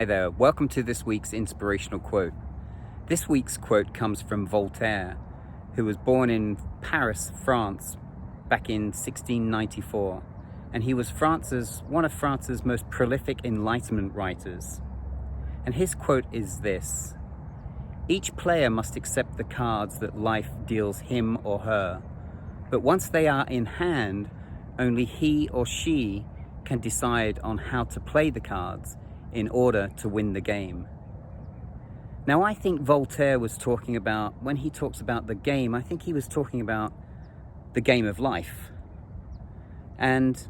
Hi there, welcome to this week's inspirational quote. This week's quote comes from Voltaire, who was born in Paris, France, back in 1694. And he was one of France's most prolific Enlightenment writers. And his quote is this: "Each player must accept the cards that life deals him or her, but once they are in hand, only he or she can decide on how to play the cards in order to win the game." Now, I think Voltaire was talking about, when he talks about the game, I think he was talking about the game of life. And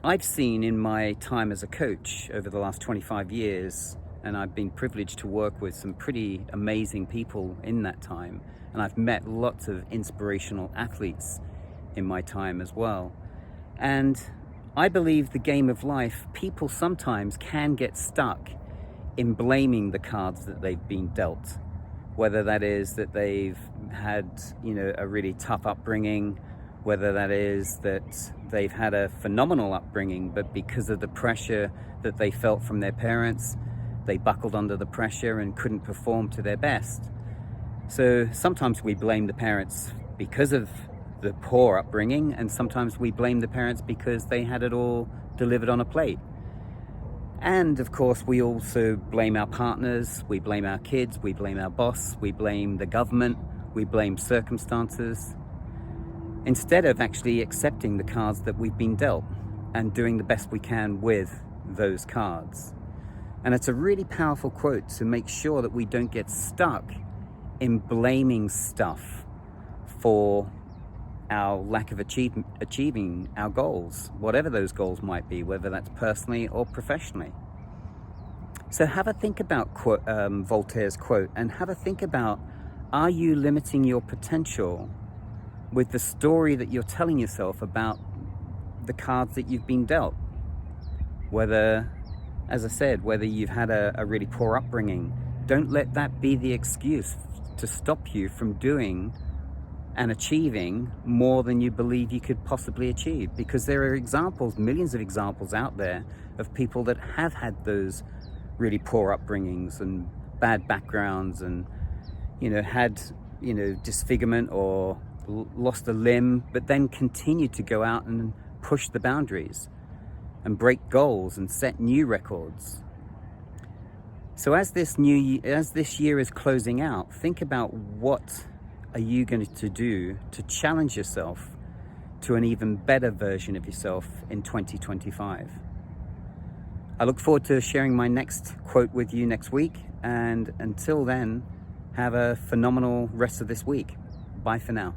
I've seen in my time as a coach over the last 25 years, and I've been privileged to work with some pretty amazing people in that time, and I've met lots of inspirational athletes in my time as well. And I believe the game of life, people sometimes can get stuck in blaming the cards that they've been dealt. Whether that is that they've had, a really tough upbringing, whether that is that they've had a phenomenal upbringing, but because of the pressure that they felt from their parents, they buckled under the pressure and couldn't perform to their best. So sometimes we blame the parents because of the poor upbringing, and sometimes we blame the parents because they had it all delivered on a plate. And of course, we also blame our partners, we blame our kids, we blame our boss, we blame the government, we blame circumstances, instead of actually accepting the cards that we've been dealt and doing the best we can with those cards. And it's a really powerful quote to make sure that we don't get stuck in blaming stuff for our lack of achieving our goals, whatever those goals might be, whether that's personally or professionally. So have a think about Voltaire's quote, and have a think about, are you limiting your potential with the story that you're telling yourself about the cards that you've been dealt? Whether, as I said, whether you've had a really poor upbringing, don't let that be the excuse to stop you from doing and achieving more than you believe you could possibly achieve. Because there are examples, millions of examples out there of people that have had those really poor upbringings and bad backgrounds and, had, disfigurement or lost a limb, but then continued to go out and push the boundaries and break goals and set new records. So as this year is closing out, think about what are you going to do to challenge yourself to an even better version of yourself in 2025. I look forward to sharing my next quote with you next week, and until then, have a phenomenal rest of this week. Bye for now.